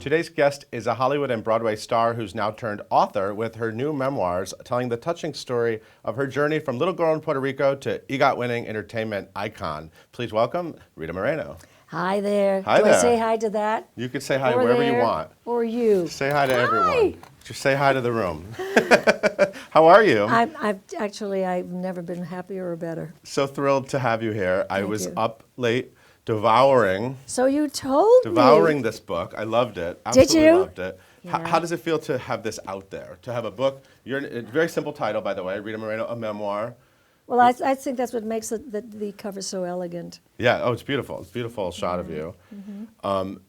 Today's guest is a Hollywood and Broadway star who's now turned author with her new memoirs telling the touching story of her journey from little girl in Puerto Rico to EGOT-winning entertainment icon. Please welcome Rita Moreno. Hi there. Hi Do there. I say hi to that? You could say hi Or wherever there, you want. Or you. Say hi to everyone. Just say hi to the room. How are you? I've never been happier or better. So thrilled to have you here. I was you. up late devouring So you told me. this book. I loved it. Did Absolutely you? loved it. Yeah. How does it feel to have this out there? To have a book? It's a very simple title, by the way. Rita Moreno, a memoir. Well, I think that's what makes the cover so elegant. Yeah. Oh, it's beautiful. It's a beautiful shot of you.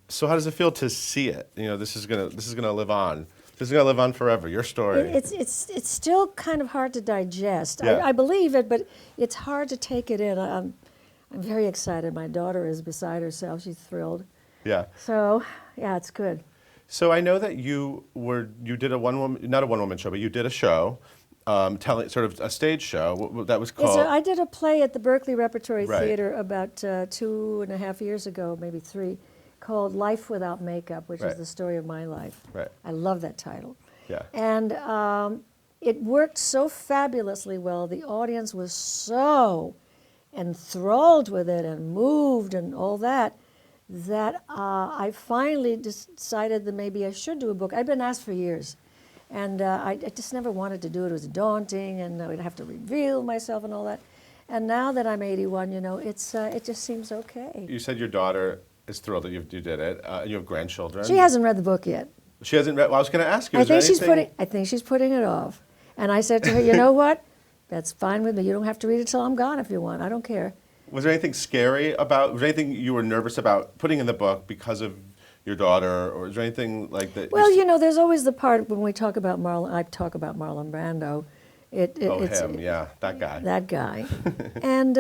So how does it feel to see it? You know, this is gonna live on. This is gonna live on forever. Your story. It's still kind of hard to digest. Yeah. I believe it, but it's hard to take it in. I'm very excited. My daughter is beside herself. She's thrilled. Yeah. So yeah, it's good. So I know that you did not a one-woman show, but you did a show, telling sort of a stage show that was called. Yes, I did a play at the Berkeley Repertory Right. Theater about 2.5 years ago, maybe 3, called Life Without Makeup, which Right. is the story of my life. Right. I love that title. Yeah. And it worked so fabulously well. The audience was so enthralled with it and moved and all that, that I finally decided that maybe I should do a book. I'd been asked for years. And I just never wanted to do it. It was daunting, and I would have to reveal myself and all that. And now that I'm 81, you know, it just seems okay. You said your daughter is thrilled that you did it. You have grandchildren. She hasn't read the book yet. She hasn't read. Well, I was going to ask you. I think she's putting it off. And I said to her, you know what? That's fine with me. You don't have to read it till I'm gone if you want. I don't care. Was there anything scary about? Was there anything you were nervous about putting in the book because of your daughter, or is there anything like that? Well, you know, there's always the part when we talk about Marlon. I talk about Marlon Brando. It's him, yeah, that guy. That guy. And,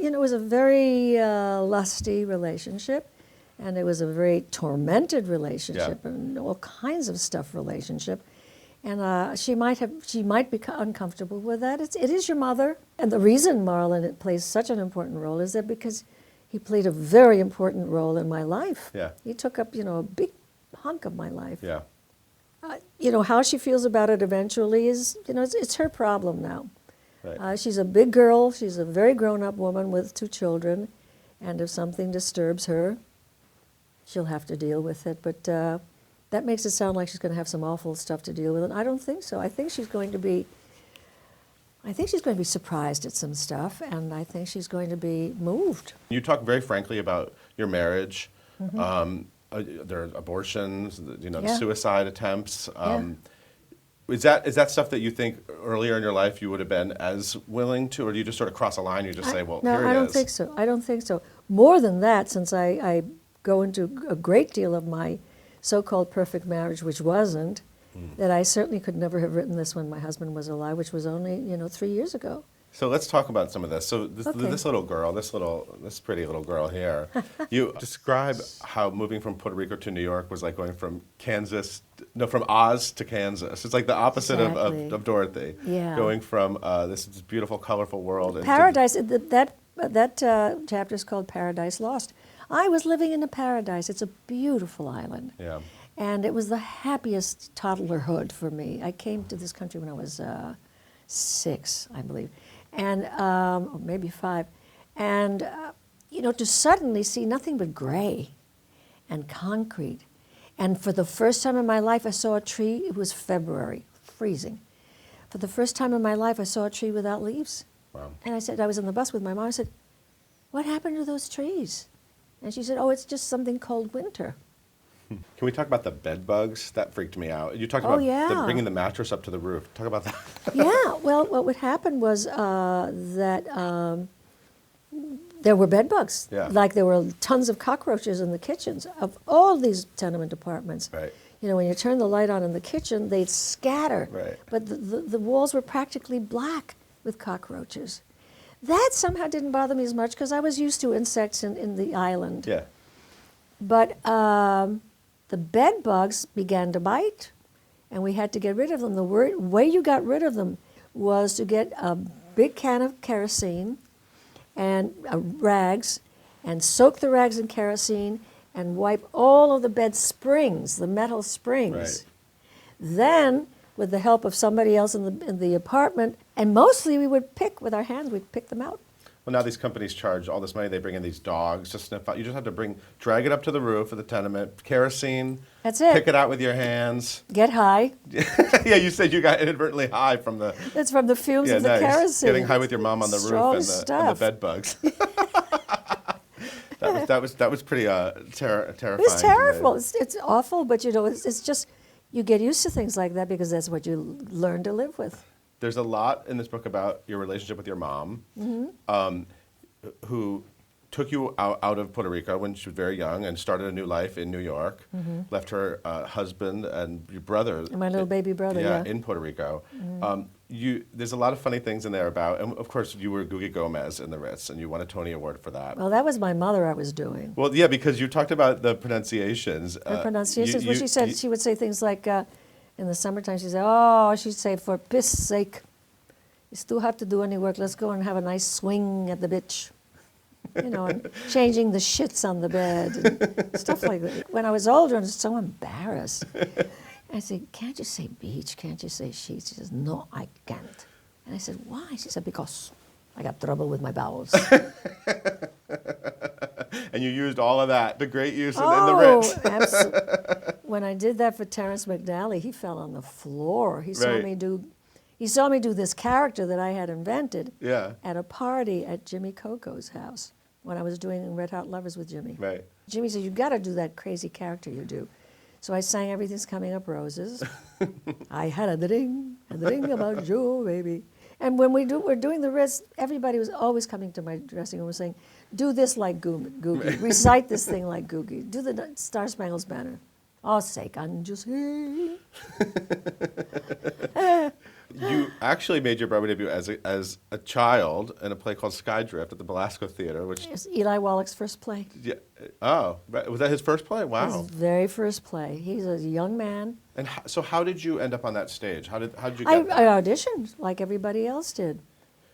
you know, it was a very lusty relationship, and it was a very tormented relationship, and all kinds of stuff relationship. And she might be uncomfortable with that. It is your mother. And the reason Marlon plays such an important role is that because he played a very important role in my life. Yeah. He took up, you know, a big hunk of my life. Yeah. You know, how she feels about it eventually is, you know, it's her problem now. Right. She's a big girl. She's a very grown-up woman with 2 children. And if something disturbs her, she'll have to deal with it. But that makes it sound like she's going to have some awful stuff to deal with. And I don't think so. I think she's going to be surprised at some stuff, and I think she's going to be moved. You talk very frankly about your marriage. There are abortions, you know, Yeah. suicide attempts. Yeah. Is that stuff that you think earlier in your life you would have been as willing to, or do you just sort of cross a line? You just say, well, No, here it is. I don't think so. I don't think so. More than that, since I go into a great deal of my so-called perfect marriage, which wasn't, that I certainly could never have written this when my husband was alive, which was only, you know, 3 years ago. So let's talk about some of this. So this little girl, this pretty little girl here, you describe how moving from Puerto Rico to New York was like going from from Oz to Kansas. It's like the opposite Exactly. of Dorothy. Yeah. Going from this beautiful, colorful world. Paradise, that chapter is called Paradise Lost. I was living in a paradise. It's a beautiful island. Yeah. And it was the happiest toddlerhood for me. I came to this country when I was 6, I believe, and or maybe 5. And, you know, to suddenly see nothing but gray and concrete. And for the first time in my life, I saw a tree. It was February, freezing. For the first time in my life, I saw a tree without leaves. Wow. And I was on the bus with my mom. I said, what happened to those trees? And she said, oh, it's just something called winter. Can we talk about the bed bugs? That freaked me out. You talked Oh, about yeah. bringing the mattress up to the roof. Talk about that. Yeah, well, what would happen was that there were bed bugs. Yeah. Like there were tons of cockroaches in the kitchens of all these tenement apartments. Right. You know, when you turn the light on in the kitchen, they'd scatter. Right. But the walls were practically black with cockroaches. That somehow didn't bother me as much because I was used to insects in the island. Yeah. But the bed bugs began to bite, and we had to get rid of them. The way you got rid of them was to get a big can of kerosene and rags, and soak the rags in kerosene and wipe all of the bed springs, the metal springs. Right. Then, with the help of somebody else in the apartment, and mostly we would pick with our hands, we'd pick them out. Well, now these companies charge all this money. They bring in these dogs to sniff out. You just have to drag it up to the roof of the tenement, kerosene. That's it. Pick it out with your hands. Get high. Yeah, you said you got inadvertently high from the. That's from the fumes of the nice. kerosene. Getting high with your mom on the Strong roof and the stuff. bed bugs. that was pretty terrifying. It's terrible. It's awful, but it's just you get used to things like that because that's what you learn to live with. There's a lot in this book about your relationship with your mom, who took you out of Puerto Rico when she was very young and started a new life in New York, left her husband and your brother. And my little baby brother, yeah. In Puerto Rico. There's a lot of funny things in there about, and of course you were Gugi Gomez in the Ritz, and you won a Tony Award for that. Well, that was my mother I was doing. Well, yeah, because you talked about the pronunciations. Her pronunciations, she said, she would say things like, in the summertime, she'd say, she'd say, for piss sake, you still have to do any work, let's go and have a nice swing at the bitch. And changing the shits on the bed and stuff like that. When I was older, I was so embarrassed. I said, can't you say beach? Can't you say sheets? She says, no, I can't. And I said, why? She said, because I got trouble with my bowels. And you used all of that, the great use in the Ritz. Absolutely. When I did that for Terrence McNally, he fell on the floor. He saw me do this character that I had invented at a party at Jimmy Coco's house when I was doing Red Hot Lovers with Jimmy. Right. Jimmy said, you've got to do that crazy character you do. So I sang Everything's Coming Up Roses. I had a ding about you, baby. And when we're doing the Ritz, everybody was always coming to my dressing room and saying, do this like Googie. Recite this thing like Googie. Do the Star Spangled Banner. Oh, say, can you sing? You actually made your Broadway debut as a child in a play called Skydrift at the Belasco Theater, which It's Eli Wallach's first play. Yeah. Oh, was that his first play? Wow. His very first play. He's a young man. And so, how did you end up on that stage? How did you I get? I auditioned like everybody else did.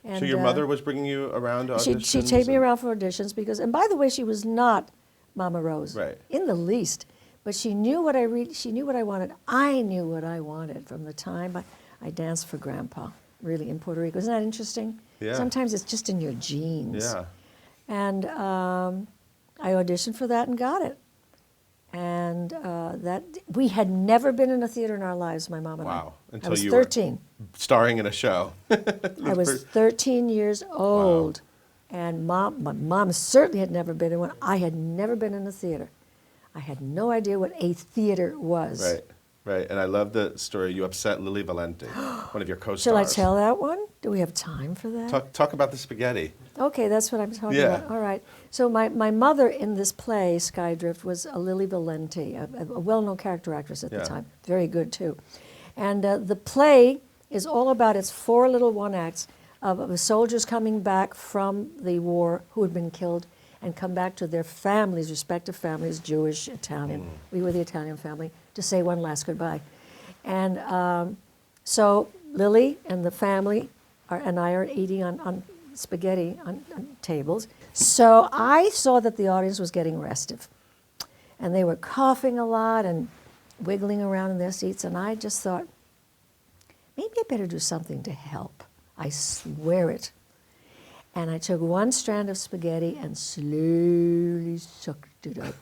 And, So your mother was bringing you around to auditions? She'd take me around for auditions because, and by the way, she was not Mama Rose Right. in the least. But she knew what she knew what I wanted. I knew what I wanted from the time I danced for Grandpa, really, in Puerto Rico. Isn't that interesting? Yeah. Sometimes it's just in your genes. Yeah. And I auditioned for that and got it. And that we had never been in a theater in our lives, my mom and I. Wow. Until I was you 13. were starring in a show. I was 13 years old. Wow. And my mom certainly had never been in one. I had never been in a theater. I had no idea what a theater was. Right, right. And I love the story. You upset Lily Valenti, one of your co-stars. Shall I tell that one? Do we have time for that? Talk about the spaghetti. Okay, that's what I'm talking about. All right. So my mother in this play, Skydrift, was a Lily Valenti, a well-known character actress at the time. Very good, too. And the play is all about, it's 4 little one-acts of soldiers coming back from the war who had been killed and come back to their families, respective families, Jewish, Italian. We were the Italian family, to say one last goodbye. And so Lily and the family and I are eating on spaghetti on tables. So I saw that the audience was getting restive. And they were coughing a lot and wiggling around in their seats. And I just thought, maybe I better do something to help. I swear it. And I took one strand of spaghetti and slowly sucked it up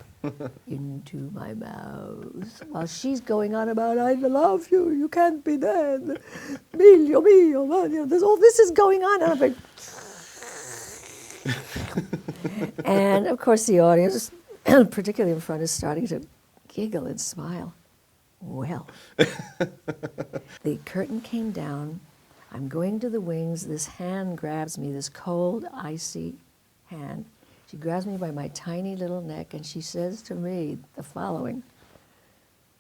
into my mouth while she's going on about, I love you, you can't be dead, mio, mio, mio. All this is going on. And I'm like, and of course the audience, particularly in front, is starting to giggle and smile. Well, the curtain came down. I'm going to the wings. This hand grabs me, this cold, icy hand. She grabs me by my tiny little neck, and she says to me the following: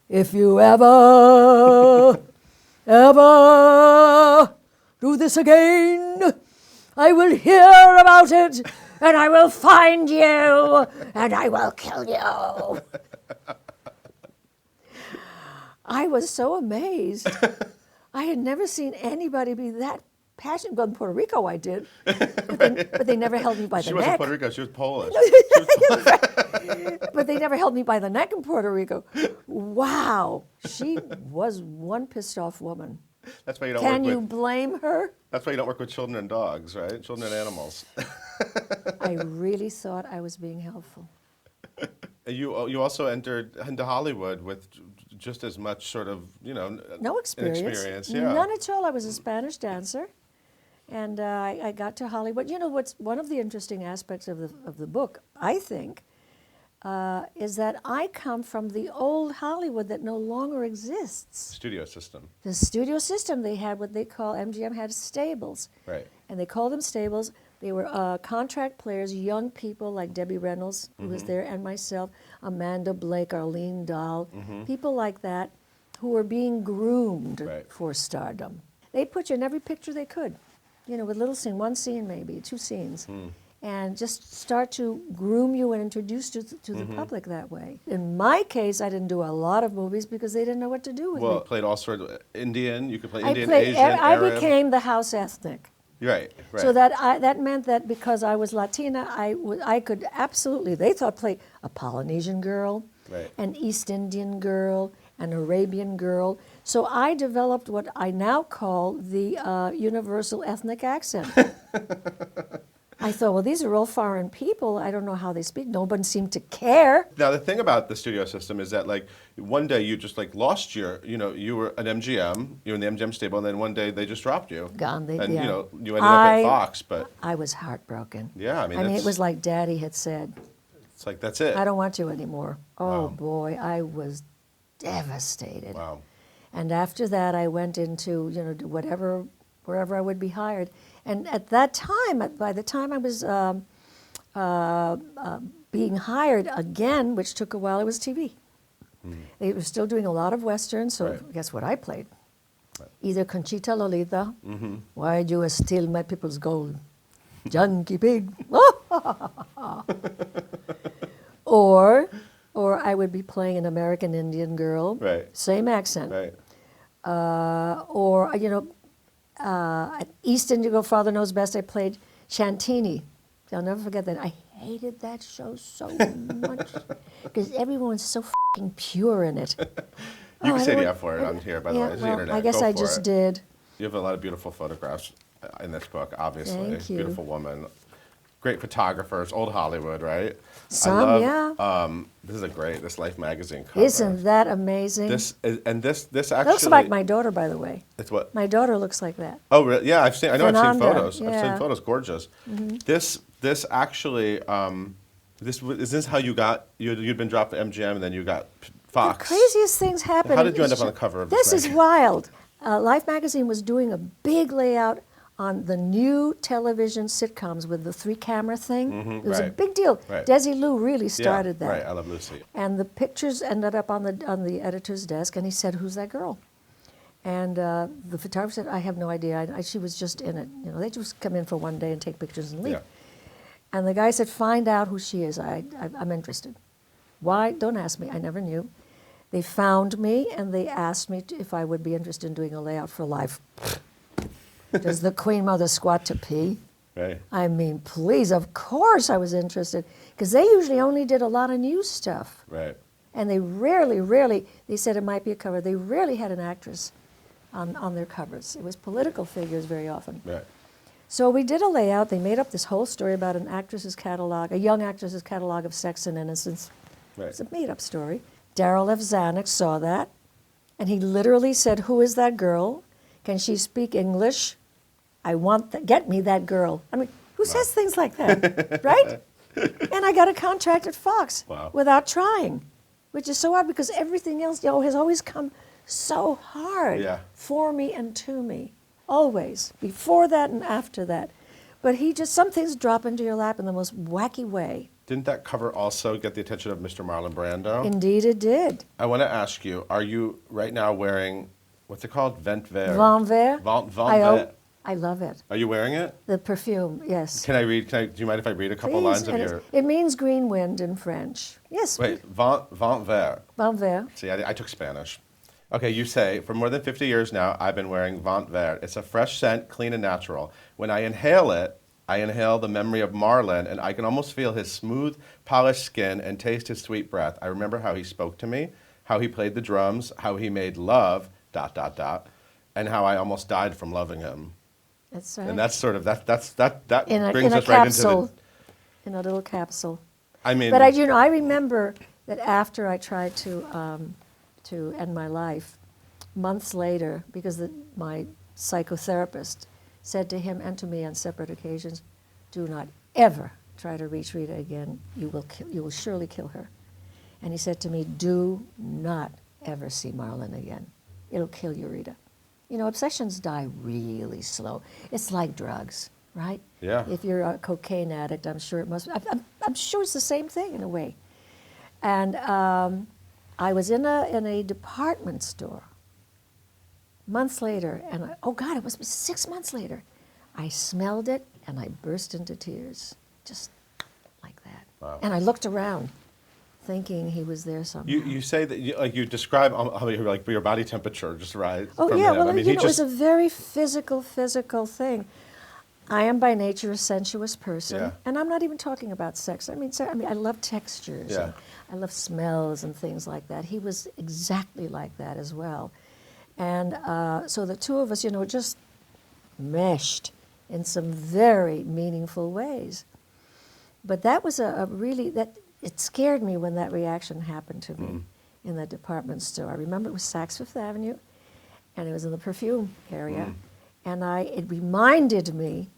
if you ever do this again, I will hear about it, and I will find you, and I will kill you. I was so amazed. I had never seen anybody be that passionate. Well, in Puerto Rico, I did, but they never held me by the She neck. wasn't Puerto Rico. She was Polish. But they never held me by the neck in Puerto Rico. Wow, she was one pissed off woman. That's why you don't Can work you with. blame her? That's why you don't work with children and dogs, right? Children and animals. I really thought I was being helpful. You also entered into Hollywood with just as much sort of No experience. inexperience, yeah. None at all. I was a Spanish dancer, and I got to Hollywood. You know what's one of the interesting aspects of the book, I think, is that I come from the old Hollywood that no longer exists. Studio system. The studio system, they had what they call, MGM had stables. Right. And they called them stables. They were contract players, young people like Debbie Reynolds, who was there, and myself, Amanda Blake, Arlene Dahl, people like that who were being groomed for stardom. They'd put you in every picture they could, with little scene, one scene maybe, two scenes, and just start to groom you and introduce you to the public that way. In my case, I didn't do a lot of movies because they didn't know what to do with me. Well, played all sorts of Indian. You could play I Indian, played, Asian, I Arab. became the house ethnic. Right. So that meant that because I was Latina, I could absolutely, they thought, play a Polynesian girl, an East Indian girl, an Arabian girl. So I developed what I now call the universal ethnic accent. I thought, well, these are all foreign people. I don't know how they speak. No one seemed to care. Now, the thing about the studio system is that, one day you just, lost you were an MGM, you were in the MGM stable, and then one day they just dropped you. Gone. You ended up at Fox, but... I was heartbroken. Yeah, I mean, it was like Daddy had said. It's like, that's it. I don't want you anymore. Oh, Wow. boy, I was devastated. Wow. And after that, I went into, wherever I would be hired. And at that time, by the time I was being hired again, which took a while, it was TV. They were still doing a lot of Westerns, so guess what I played? Either Conchita Lolita, Why do you steal my people's gold? Junkie pig. Or I would be playing an American Indian girl, same accent. Or, at East Indian Girl, Father Knows Best, I played Shantini. I'll never forget that. I hated that show so much because everyone was so f***ing pure in it. You can say the F word on here, by the way. It's the internet. I guess Go I for just it. did. You have a lot of beautiful photographs in this book, obviously. Thank you. Beautiful woman. Great photographers, old Hollywood, right? Some, This is this Life magazine cover. Isn't that amazing? This actually That looks like my daughter, by the way. It's what? My daughter looks like that. Oh, really? Yeah, I've seen photos. Yeah. I've seen photos. Gorgeous. This actually, is this how you got? You'd been dropped at MGM and then you got Fox. The craziest things happen. How did you end up on the cover of this? This is wild. Life magazine was doing a big layout on the new television sitcoms with the 3-camera thing. It was a big deal. Desi Lou really started that. Right, I Love Lucy. And the pictures ended up on the editor's desk, and he said, "Who's that girl?" And the photographer said, "I have no idea. She was just in it. They just come in for one day and take pictures and leave." And the guy said, "Find out who she is. I'm interested." Why? Don't ask me. I never knew. They found me, and they asked me if I would be interested in doing a layout for Life. Does the Queen Mother squat to pee? Right. I mean, please, of course I was interested, because they usually only did a lot of news stuff. Right. And they rarely, they said it might be a cover, they rarely had an actress on their covers. It was political figures very often. Right. So we did a layout. They made up this whole story about an actress's catalog, a young actress's catalog of sex and innocence. Right. It's a made-up story. Daryl F. Zanuck saw that, and he literally said, "Who is that girl? Can she speak English? Get me that girl." I mean, who says things like that, right? And I got a contract at Fox without trying, which is so odd because everything else, has always come so hard for me and to me, always, before that and after that. But some things drop into your lap in the most wacky way. Didn't that cover also get the attention of Mr. Marlon Brando? Indeed it did. I want to ask you, are you right now wearing, what's it called? Vent Vert? Vent Vert. Vent Vert. I love it. Are you wearing it? The perfume, yes. Do you mind if I read a couple Please, lines of and your... it means green wind in French. Yes. Wait, Vent Vert. Vent Vert. See, I took Spanish. Okay, you say, for more than 50 years now, I've been wearing Vent Vert. It's a fresh scent, clean and natural. When I inhale it, I inhale the memory of Marlon, and I can almost feel his smooth, polished skin and taste his sweet breath. I remember how he spoke to me, how he played the drums, how he made love, ... and how I almost died from loving him. That's right. And that's sort of, that in brings a us right capsule, into in a little capsule. I mean... But I remember that after I tried to end my life, months later, because my psychotherapist said to him and to me on separate occasions, do not ever try to reach Rita again. You will surely kill her. And he said to me, do not ever see Marlon again. It'll kill you, Rita. You know, obsessions die really slow. It's like drugs, right? Yeah. If you're a cocaine addict, I'm sure it must be. I'm sure it's the same thing in a way. And I was in a department store months later, and oh God, it was 6 months later. I smelled it, and I burst into tears, just like that. Wow. And I looked around, thinking he was there somewhere. You say that, you describe how your body temperature just rise Oh from yeah, him. well, I mean, it was a very physical thing. I am by nature a sensuous person, Yeah. and I'm not even talking about sex. I mean, I love textures. Yeah. And I love smells and things like that. He was exactly like that as well. And so the two of us, just meshed in some very meaningful ways. But that was it scared me when that reaction happened to me in the department store. I remember it was Saks Fifth Avenue, and it was in the perfume area. And it reminded me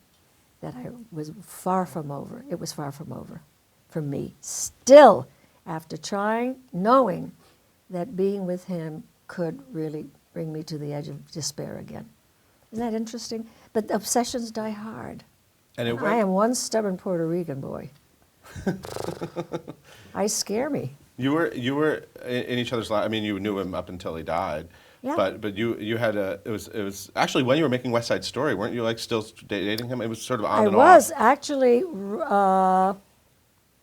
that I was far from over. It was far from over for me. Still, after trying, knowing that being with him could really bring me to the edge of despair again. Isn't that interesting? But obsessions die hard. And I am one stubborn Puerto Rican boy. I scare me. You were in each other's lives. I mean, you knew him up until he died. Yeah. But you had it was actually when you were making West Side Story, weren't you still dating him? It was sort of on and off. I was actually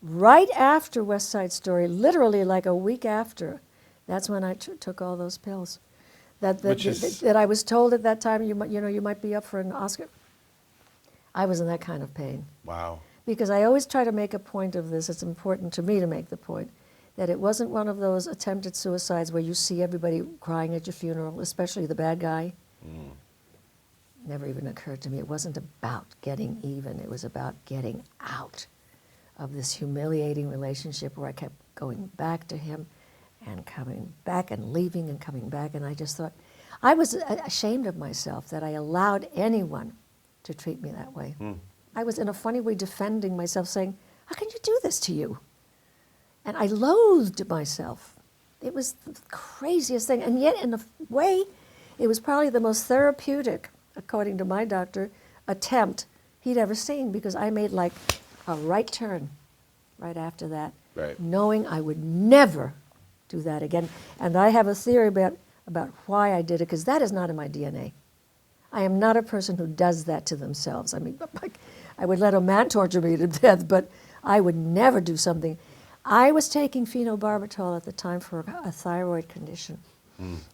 right after West Side Story, literally like a week after. That's when I took all those pills. That I was told at that time you might be up for an Oscar. I was in that kind of pain. Wow. Because I always try to make a point of this. It's important to me to make the point that it wasn't one of those attempted suicides where you see everybody crying at your funeral, especially the bad guy. Never even occurred to me. It wasn't about getting even. It was about getting out of this humiliating relationship where I kept going back to him and coming back and leaving and coming back. And I just thought, I was ashamed of myself that I allowed anyone to treat me that way. I was in a funny way defending myself, saying, how can you do this to you? And I loathed myself. It was the craziest thing. And yet, in a way, it was probably the most therapeutic, according to my doctor, attempt he'd ever seen, because I made like a right turn right after that, right, knowing I would never do that again. And I have a theory about why I did it, because that is not in my DNA. I am not a person who does that to themselves. I mean, I would let a man torture me to death, but I would never do something. I was taking phenobarbital at the time for a thyroid condition,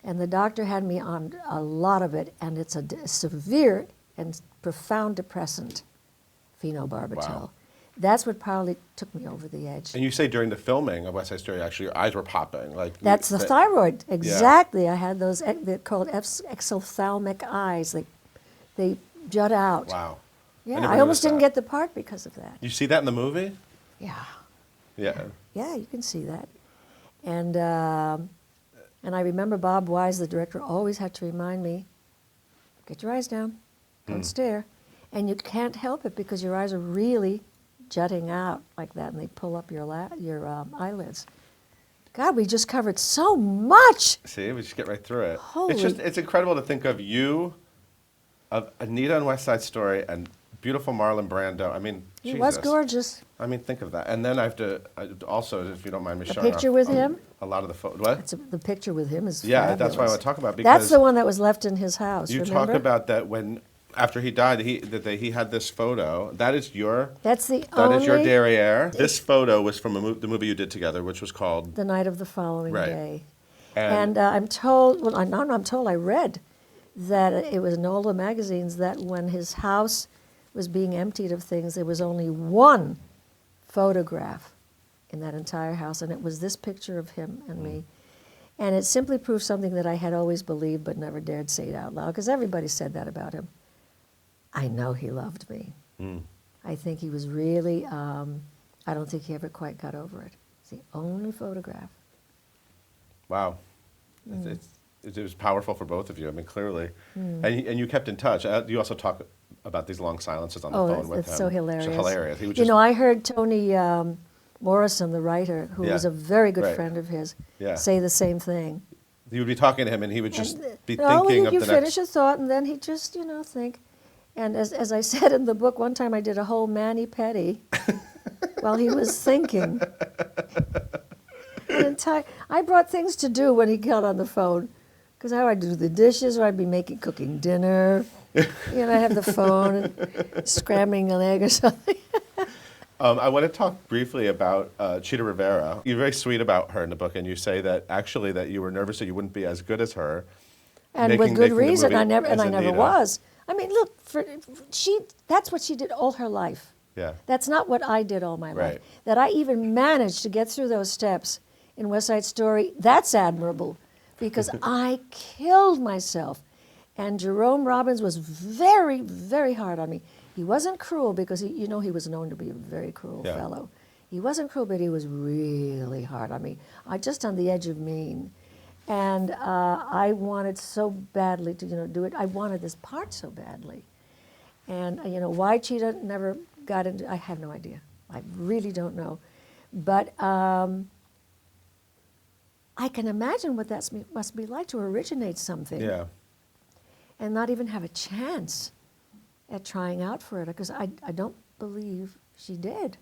and the doctor had me on a lot of it, and it's a severe and profound depressant, phenobarbital. Wow. That's what probably took me over the edge. And you say during the filming of West Side Story, actually, your eyes were popping. That's the thyroid, exactly. Yeah. I had those, they're called exophthalmic eyes. They jut out. Wow. Yeah, I almost didn't get the part because of that. You see that in the movie? Yeah. Yeah. Yeah, you can see that. And I remember Bob Wise, the director, always had to remind me, get your eyes down, don't stare. And you can't help it because your eyes are really jutting out like that, and they pull up your eyelids. God, we just covered so much. See, we just get right through it. Holy. It's incredible to think of you, of Anita on West Side Story, and beautiful Marlon Brando. I mean, He Jesus. was gorgeous. I mean, think of that. And then I have to also, if you don't mind me The showing picture off, with him? a lot of the photos. What? The picture with him is Yeah, fabulous. that's what I want to talk about. Because That's the one that was left in his house, you remember? talk about that when, after he died, he had this photo. That is your derriere. This photo was from the movie you did together, which was called The Night of the Following Right. Day. And I'm told, well, I'm told, I read that it was in all the magazines that when his house was being emptied of things, there was only one photograph in that entire house, and it was this picture of him and me. And it simply proved something that I had always believed but never dared say it out loud, because everybody said that about him. I know he loved me. I think he was really, I don't think he ever quite got over it. It's the only photograph. Wow. It was powerful for both of you, I mean, clearly. And you kept in touch. You also talk about these long silences on the phone with him. Oh, it's so hilarious. It's hilarious. He would You just, know, I heard Toni Morrison, the writer, who was a very good friend of his, say the same thing. You would be talking to him, and he would just be thinking of the you next... finish a thought, and then he'd just, think. And as I said in the book, one time I did a whole mani-pedi while he was thinking. I brought things to do when he got on the phone, because how I'd do the dishes, or I'd be cooking dinner. I'd have the phone and scrambling an egg or something. I want to talk briefly about Chita Rivera. You're very sweet about her in the book, and you say that actually that you were nervous that you wouldn't be as good as her. And with good reason. I never Anita. was. I mean, look, that's what she did all her life. Yeah. That's not what I did all my life. Right. That I even managed to get through those steps in West Side Story, that's admirable, because I killed myself. And Jerome Robbins was very, very hard on me. He wasn't cruel, because he was known to be a very cruel fellow. He wasn't cruel, but he was really hard on me. Just on the edge of mean. And I wanted so badly to do it. I wanted this part so badly. And why Chita never got into, I have no idea. I really don't know. But I can imagine what that must be like to originate something. Yeah. And not even have a chance at trying out for it, because I don't believe she did.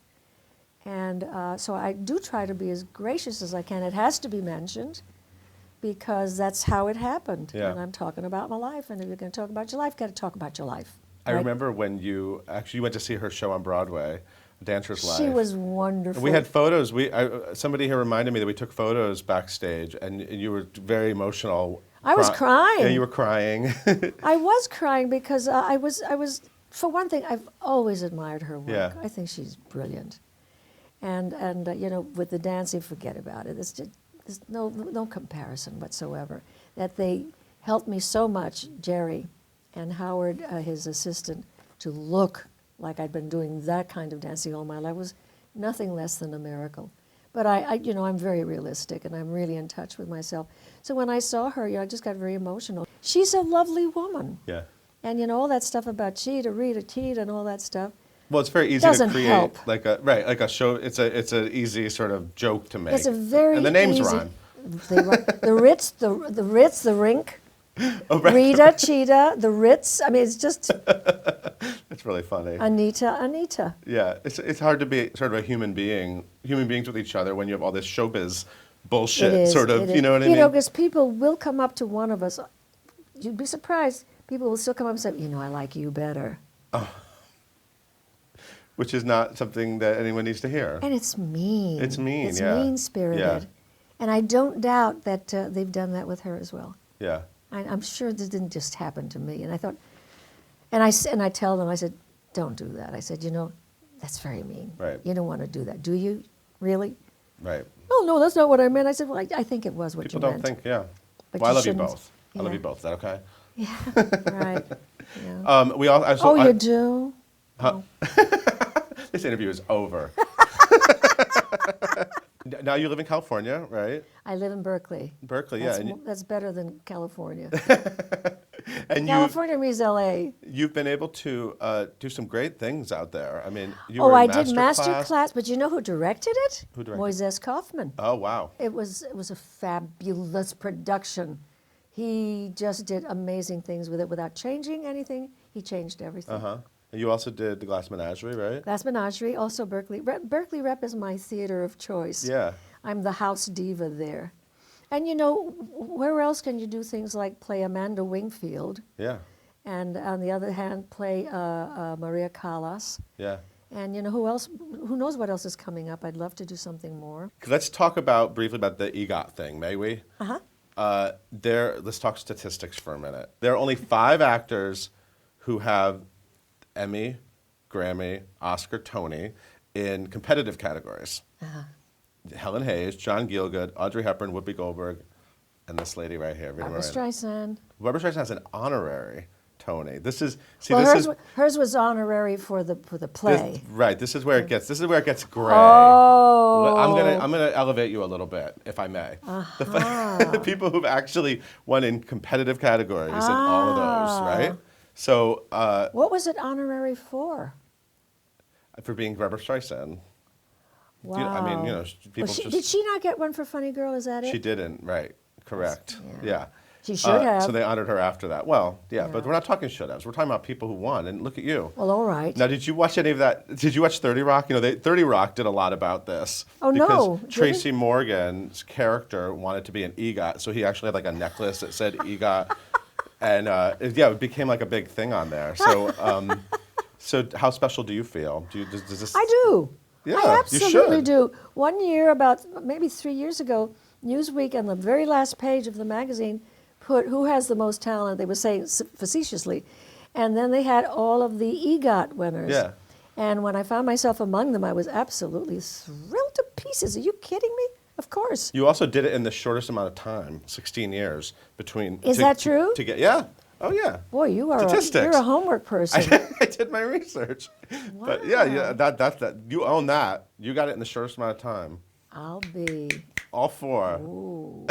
And so I do try to be as gracious as I can. It has to be mentioned, because that's how it happened. Yeah. And I'm talking about my life, and if you're going to talk about your life, you've got to talk about your life. I right? remember when you went to see her show on Broadway, Dancer's Life. She was wonderful. We had photos. Somebody here reminded me that we took photos backstage, and you were very emotional. I was crying. Yeah, you were crying. I was crying because I was, for one thing, I've always admired her work. Yeah. I think she's brilliant. And with the dancing, forget about it. There's no comparison whatsoever. That they helped me so much, Jerry and Howard, his assistant, to look like I'd been doing that kind of dancing all my life was nothing less than a miracle. But I'm very realistic, and I'm really in touch with myself. So when I saw her, I just got very emotional. She's a lovely woman. Yeah. And all that stuff about Chita, and all that stuff. Well, it's very easy Doesn't to create help. like a show. It's an easy sort of joke to make. It's a very and the names easy, rhyme. The Ritz, the Ritz, the Rink, Oh, right. Rita, Chita, the Ritz. I mean, it's just It's really funny. Anita. Yeah, it's hard to be sort of a human beings with each other when you have all this showbiz bullshit, It is, sort of, it is. you know what I mean? Because people will come up to one of us. You'd be surprised. People will still come up and say, I like you better. Which is not something that anyone needs to hear. And it's mean. It's mean, It's yeah. mean-spirited. Yeah. And I don't doubt that they've done that with her as well. Yeah. I'm sure this didn't just happen to me. And I thought, and I tell them, I said, don't do that. I said, that's very mean. Right. You don't want to do that, do you? Really? Right. Oh, no, that's not what I meant. I said, well, I think it was what People you don't meant. think, yeah. But Well, I you love you shouldn't. both. I love Yeah. you both. Is that okay? Yeah, right. Yeah. You do? This interview is over. Now you live in California, right? I live in Berkeley. Berkeley, That's, yeah. that's better than California. And California means L.A. you've been able to do some great things out there. I mean, you Oh, were I in did master class, but you know who directed it? Who directed? Moises Kaufman. Oh, wow. It was a fabulous production. He just did amazing things with it without changing anything. He changed everything. Uh-huh. And you also did the Glass Menagerie, right? Glass Menagerie, also Berkeley. Berkeley Rep is my theater of choice. Yeah. I'm the house diva there. And where else can you do things like play Amanda Wingfield? Yeah. And on the other hand, play Maria Callas. Yeah. And who else? Who knows what else is coming up? I'd love to do something more. Let's talk briefly about the EGOT thing, may we? Uh-huh. let's talk statistics for a minute. There are only 5 actors who have Emmy, Grammy, Oscar, Tony in competitive categories. Helen Hayes, John Gielgud, Audrey Hepburn, Whoopi Goldberg, and this lady right here, Rita Moreno. Barbra Streisand. Barbra Streisand has an honorary Tony. Hers was honorary for the play. This is where it gets gray. Oh. I'm gonna elevate you a little bit, if I may. The people who've actually won in competitive categories in all of those, right? So. What was it honorary for? For being Barbra Streisand. Wow. People did she not get one for Funny Girl? Is that it? She didn't, right. Correct. Yeah. She should have. So they honored her after that. Well, yeah, but we're not talking should-haves. We're talking about people who won, and look at you. Well, all right. Now, did you watch any of that? Did you watch 30 Rock? 30 Rock did a lot about this. Oh, no. Because Tracy Morgan's character wanted to be an EGOT, so he actually had like a necklace that said EGOT. And it became like a big thing on there. So, so how special do you feel? Does this? I do. Yeah, I absolutely you should. do. One year, about maybe 3 years ago, Newsweek on the very last page of the magazine put who has the most talent. They were saying facetiously, and then they had all of the EGOT winners. Yeah. And when I found myself among them, I was absolutely thrilled to pieces. Are you kidding me? Of course. You also did it in the shortest amount of time, 16 years between. Is that true? To get Oh yeah. Boy, you're a homework person. I did my research. Wow. But yeah, that you own that. You got it in the shortest amount of time. I'll be all 4. Ooh.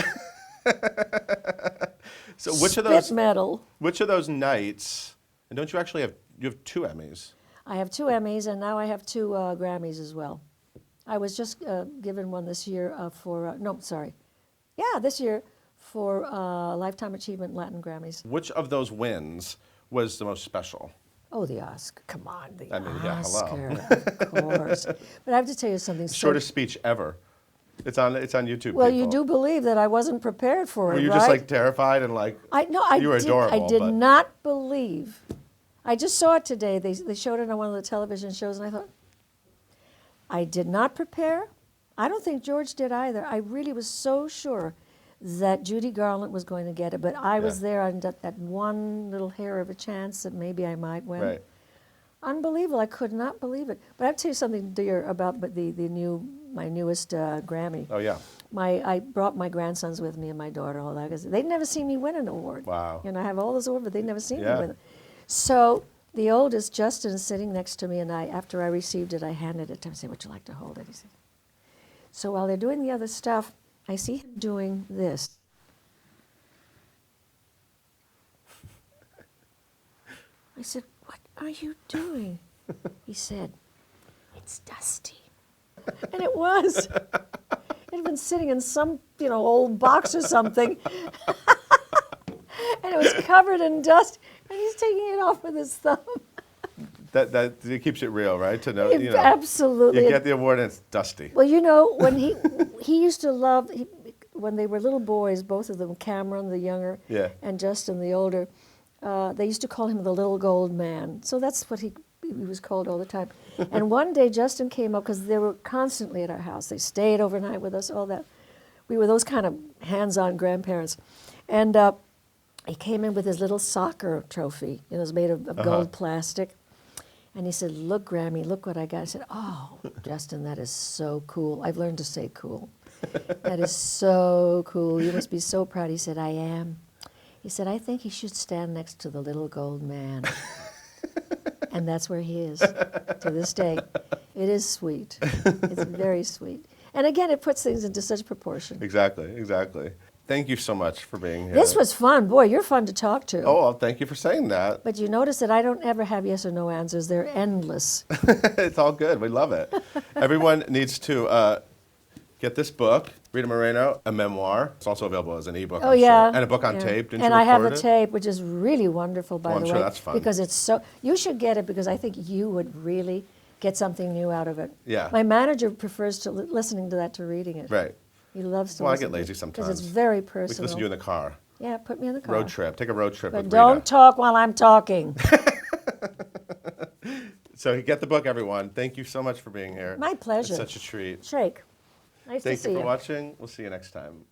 So Spit medal. Which of those nights? And don't you actually have 2 Emmys? I have 2 Emmys, and now I have 2 Grammys as well. I was just given one this year this year for Lifetime Achievement Latin Grammys. Which of those wins was the most special? Oh, the Oscar. Come on, the Oscar. Of course. But I have to tell you something. Shortest speech ever. It's on YouTube. Well, people. You do believe that I wasn't prepared for it, Were you right? just like terrified and like? You were adorable. I did not believe. I just saw it today. They showed it on one of the television shows, and I thought, I did not prepare. I don't think George did either. I really was so sure that Judy Garland was going to get it, but I was there on that one little hair of a chance that maybe I might win. Right. Unbelievable! I could not believe it. But I have to tell you something, dear, about my newest Grammy. Oh yeah. I brought my grandsons with me and my daughter, all that, because they'd never seen me win an award. Wow. I have all those awards, but they'd never seen me win it. So the oldest, Justin, is sitting next to me, and after I received it, I handed it to him. I said, "Would you like to hold it?" He said. So while they're doing the other stuff, I see him doing this. I said, "What are you doing?" He said, "It's dusty." And it was. It had been sitting in some, old box or something. And it was covered in dust, and he's taking it off with his thumb. That it keeps it real, right? To know, absolutely. You get the award and it's dusty. Well, when he used to love when they were little boys, both of them, Cameron the younger, and Justin the older. They used to call him the little gold man. So that's what he was called all the time. And one day Justin came up because they were constantly at our house. They stayed overnight with us, all that. We were those kind of hands-on grandparents. And he came in with his little soccer trophy. It was made of gold plastic. And he said, "Look, Grammy, look what I got." I said, "Oh, Justin, that is so cool." I've learned to say cool. That is so cool. You must be so proud. He said, "I am." He said, "I think he should stand next to the little gold man." And that's where he is to this day. It is sweet. It's very sweet. And again, it puts things into such proportion. Exactly. Thank you so much for being here. This was fun. Boy, you're fun to talk to. Oh, well, thank you for saying that. But you notice that I don't ever have yes or no answers. They're endless. It's all good. We love it. Everyone needs to get this book, Rita Moreno, a memoir. It's also available as an ebook. Oh, yeah. And a book on tape. Didn't and you I have the record it? tape, which is really wonderful, by the way. I'm sure that's fun. Because it's so. You should get it because I think you would really get something new out of it. Yeah. My manager prefers to listening to that to reading it. Right. He loves to Well, I listen get lazy sometimes. because it's very We can personal. listen to you in the car. Yeah, put me in the car. Road trip. Take a road trip But with don't Rita. talk while I'm talking. So get the book, everyone. Thank you so much for being here. My pleasure. It's such a treat. Shake. Nice Thank to see you you. for watching. We'll see you next time.